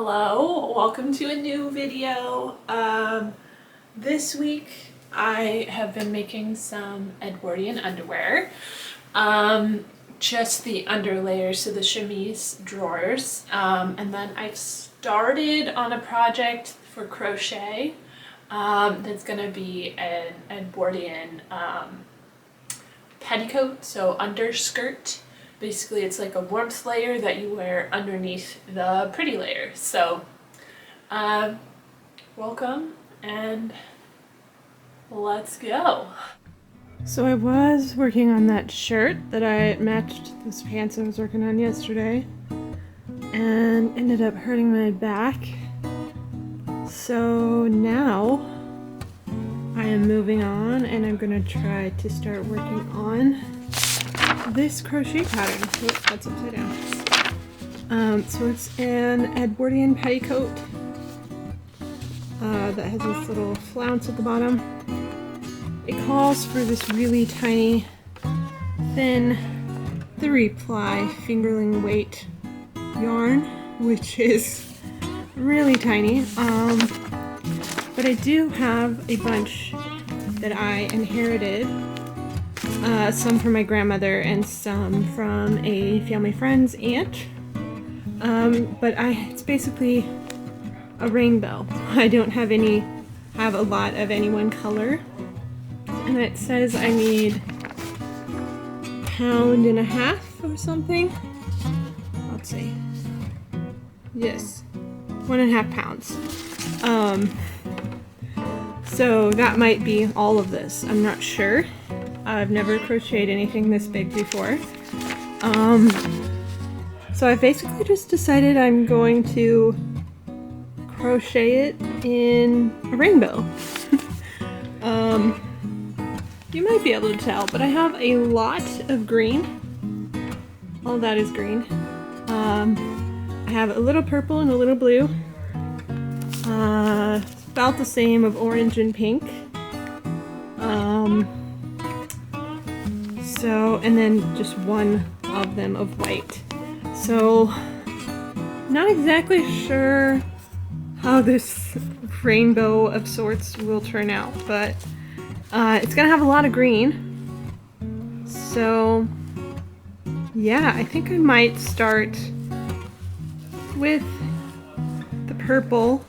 Hello, welcome to a new video. This week I have been making some Edwardian underwear. Just the underlayers to the chemise drawers. And then I've started on a project for crochet that's gonna be an Edwardian petticoat, so underskirt. Basically, it's like a warmth layer that you wear underneath the pretty layer. So, welcome and let's go. So I was working on that shirt that I matched those pants I was working on yesterday and ended up hurting my back. So now I am moving on and I'm gonna try to start working on this crochet pattern. Oops, that's upside down. So it's an Edwardian petticoat that has this little flounce at the bottom. It calls for this really tiny, thin, 3-ply fingerling weight yarn, which is really tiny. But I do have a bunch that I inherited. Some from my grandmother and some from a family friend's aunt. But it's basically a rainbow. I don't have a lot of any one color. And it says I need 1.5 pounds or something. Let's see. Yes, 1.5 pounds. So that might be all of this. I'm not sure. I've never crocheted anything this big before. So I basically just decided I'm going to crochet it in a rainbow. You might be able to tell, but I have a lot of green. All that is green. I have a little purple and a little blue. About the same of orange and pink. And then just one of them of white. So, not exactly sure how this rainbow of sorts will turn out, but it's gonna have a lot of green. So, yeah, I think I might start with the purple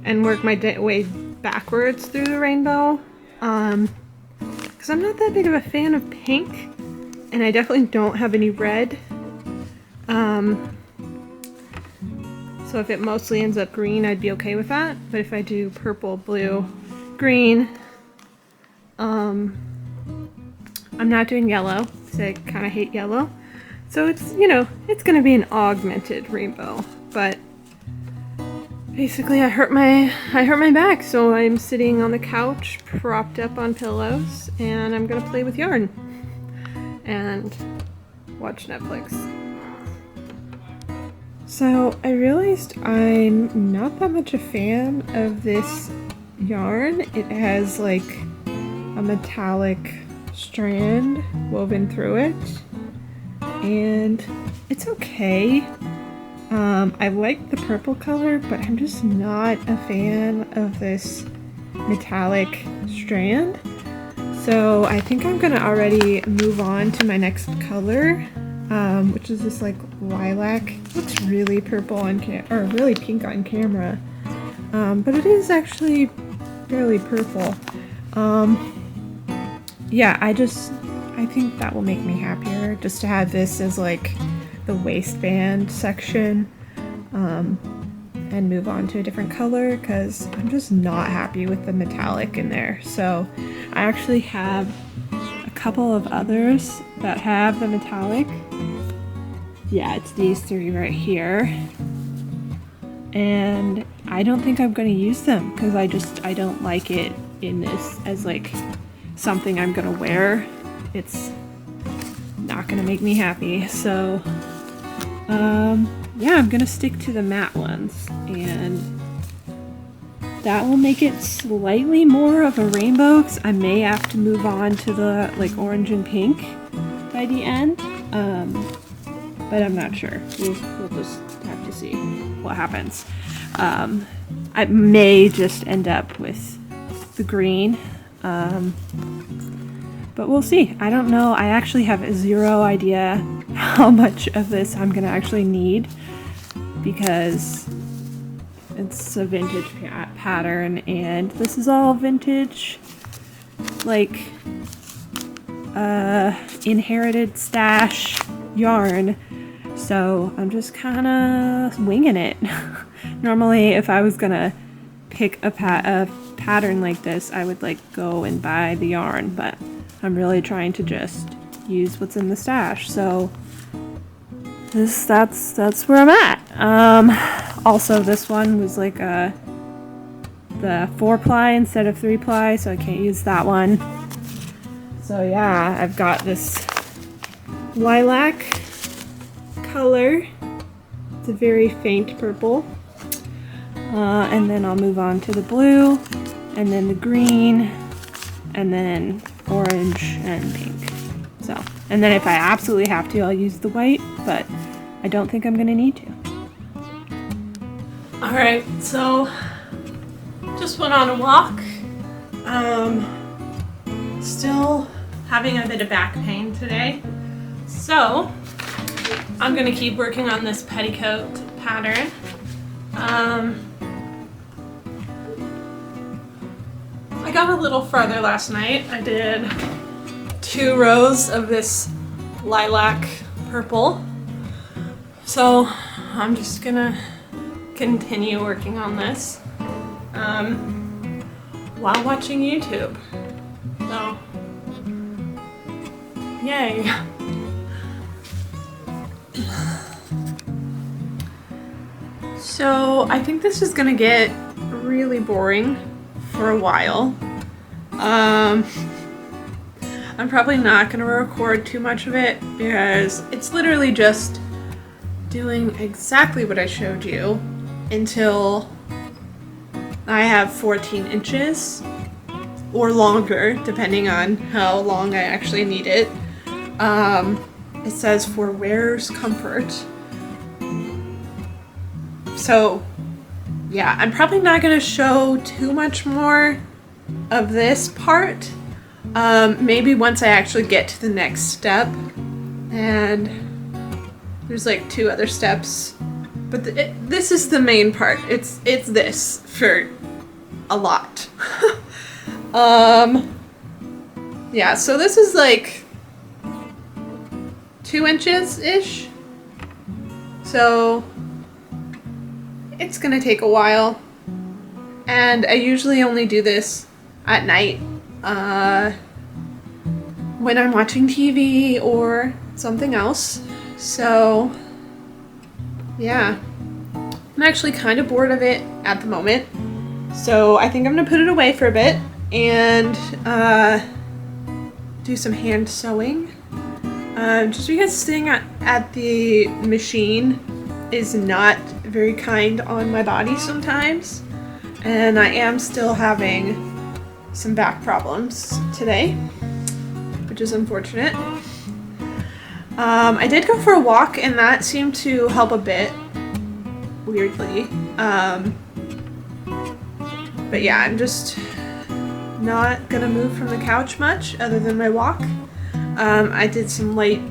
and work my way backwards through the rainbow. Because I'm not that big of a fan of pink, and I definitely don't have any red. So if it mostly ends up green, I'd be okay with that. But if I do purple, blue, green, I'm not doing yellow, because I kind of hate yellow. So it's, it's going to be an augmented rainbow. But basically I hurt my back, so I'm sitting on the couch propped up on pillows and I'm gonna play with yarn and watch Netflix. So I realized I'm not that much a fan of this yarn. It has like a metallic strand woven through it and it's okay. I like the purple color, but I'm just not a fan of this metallic strand. So I think I'm gonna already move on to my next color, which is this like lilac. It looks really purple on really pink on camera, but it is actually fairly purple. Yeah, I think that will make me happier just to have this as like the waistband section, and move on to a different color because I'm just not happy with the metallic in there. So I actually have a couple of others that have the metallic. Yeah, it's these 3 right here. And I don't think I'm going to use them because I don't like it in this as like something I'm going to wear. It's not going to make me happy. So yeah, I'm gonna stick to the matte ones, and that will make it slightly more of a rainbow because I may have to move on to the like orange and pink by the end, but I'm not sure. We'll just have to see what happens. I may just end up with the green, but we'll see. I don't know. I actually have zero idea how much of this I'm gonna actually need because it's a vintage pattern, and this is all vintage, like inherited stash yarn. So I'm just kind of winging it. Normally, if I was gonna pick a pattern like this, I would like go and buy the yarn, but I'm really trying to just use what's in the stash. So that's where I'm at. Also, this one was like the 4-ply instead of 3-ply, so I can't use that one. So yeah, I've got this lilac color. It's a very faint purple. And then I'll move on to the blue, and then the green, and then orange and pink. So, and then if I absolutely have to, I'll use the white, but I don't think I'm gonna need to. Alright, so just went on a walk. Still having a bit of back pain today. So I'm gonna keep working on this petticoat pattern. I got a little farther last night. I did 2 rows of this lilac purple. So I'm just gonna continue working on this while watching YouTube. So, yay. So I think this is gonna get really boring for a while. I'm probably not gonna record too much of it because it's literally just doing exactly what I showed you until I have 14 inches or longer, depending on how long I actually need it. It says for wearer's comfort. So yeah, I'm probably not going to show too much more of this part. Maybe once I actually get to the next step, and there's like 2 other steps, but this is the main part. It's this for a lot. Yeah, so this is like 2 inches-ish. So it's gonna take a while. And I usually only do this at night when I'm watching TV or something else. So yeah, I'm actually kind of bored of it at the moment. So I think I'm gonna put it away for a bit and do some hand sewing. Just because sitting at the machine is not very kind on my body sometimes. And I am still having some back problems today, which is unfortunate. I did go for a walk and that seemed to help a bit, weirdly. But yeah, I'm just not gonna move from the couch much other than my walk. I did some light,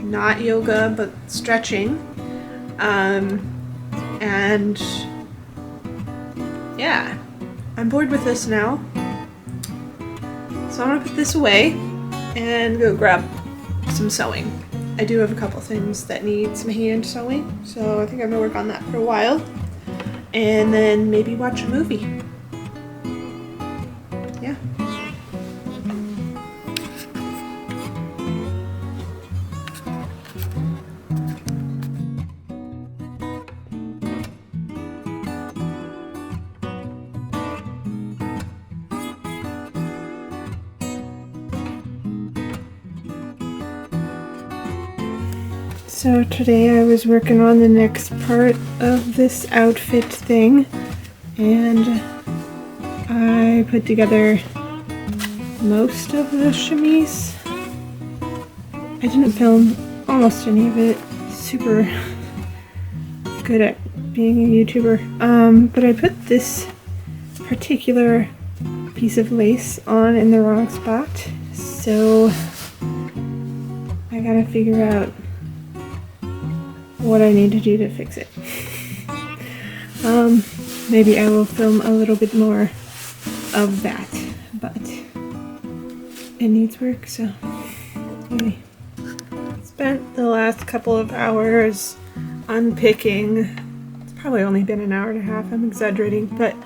not yoga, but stretching. And yeah, I'm bored with this now. So I'm gonna put this away and go grab some sewing. I do have a couple things that need some hand sewing, so I think I'm gonna work on that for a while. And then maybe watch a movie. Yeah. So today I was working on the next part of this outfit thing, and I put together most of the chemise. I didn't film almost any of it. Super good at being a YouTuber. But I put this particular piece of lace on in the wrong spot, so I gotta figure out what I need to do to fix it. Maybe I will film a little bit more of that, but it needs work, so anyway. Spent the last couple of hours unpicking. It's probably only been an hour and a half, I'm exaggerating, but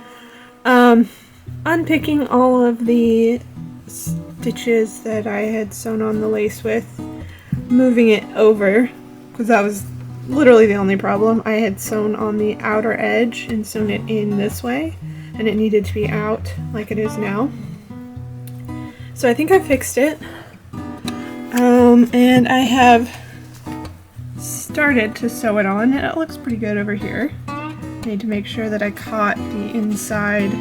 unpicking all of the stitches that I had sewn on the lace with, moving it over, because that was literally the only problem. I had sewn on the outer edge and sewn it in this way, and it needed to be out like it is now. So I think I fixed it. And I have started to sew it on, and it looks pretty good over here. I need to make sure that I caught the inside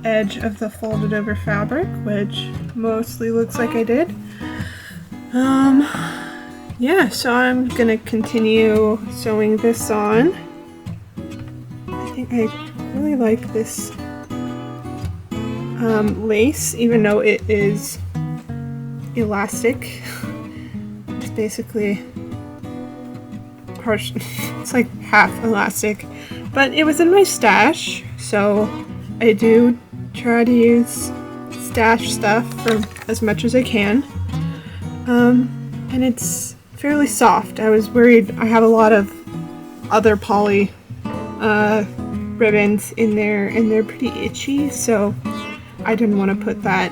edge of the folded over fabric, which mostly looks like I did. Yeah, so I'm gonna continue sewing this on. I think I really like this lace, even though it is elastic. It's basically harsh. It's like half elastic, but it was in my stash, so I do try to use stash stuff for as much as I can. And it's fairly soft. I was worried. I have a lot of other poly ribbons in there, and they're pretty itchy, so I didn't want to put that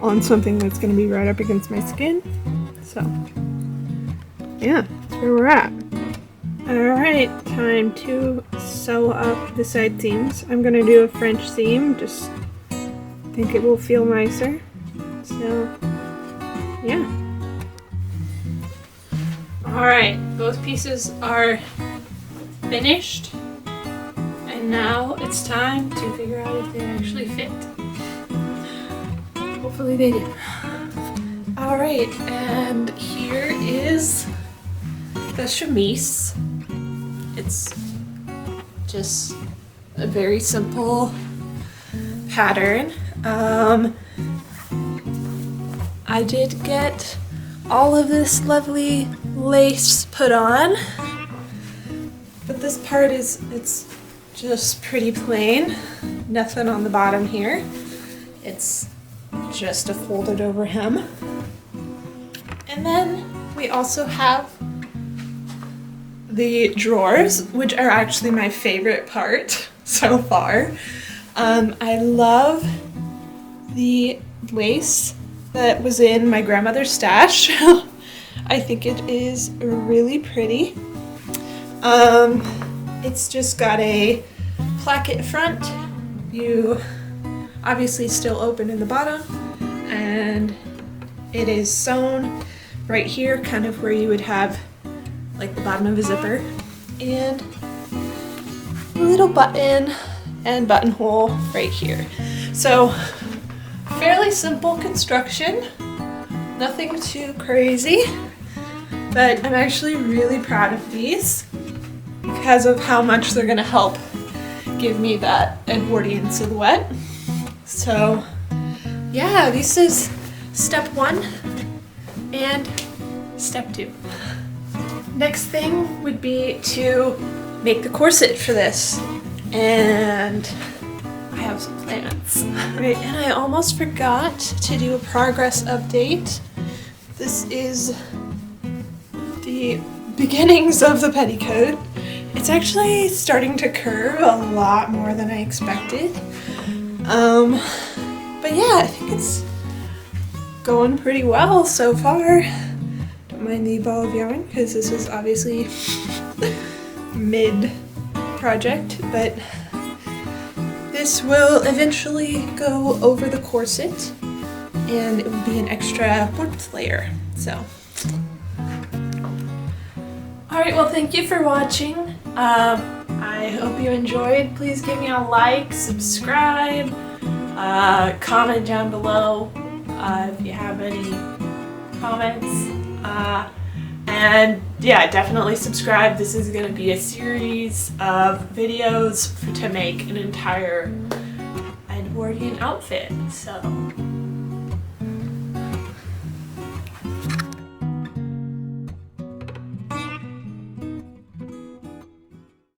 on something that's going to be right up against my skin. So yeah, that's where we're at. Alright, time to sew up the side seams. I'm going to do a French seam, just think it will feel nicer. So yeah. Alright, both pieces are finished, and now it's time to figure out if they actually fit. Hopefully they do. Alright, and here is the chemise. It's just a very simple pattern. I did get all of this lovely lace put on, but this part it's just pretty plain. Nothing on the bottom here. It's just a folded over hem. And then we also have the drawers, which are actually my favorite part so far. I love the lace that was in my grandmother's stash. I think it is really pretty. It's just got a placket front. You obviously still open in the bottom, and it is sewn right here, kind of where you would have like the bottom of a zipper, and a little button and buttonhole right here. So fairly simple construction, nothing too crazy, but I'm actually really proud of these because of how much they're gonna help give me that Edwardian silhouette. So yeah, this is step 1 and step 2. Next thing would be to make the corset for this, and I have some plans. Right, and I almost forgot to do a progress update. This is the beginnings of the petticoat. It's actually starting to curve a lot more than I expected. But yeah, I think it's going pretty well so far. Don't mind the ball of yarn because this is obviously mid-project, but this will eventually go over the corset and it will be an extra warmth layer. So, alright, well, thank you for watching. I hope you enjoyed. Please give me a like, subscribe, comment down below if you have any comments, And yeah, definitely subscribe. This is going to be a series of videos to make an entire Edwardian outfit. So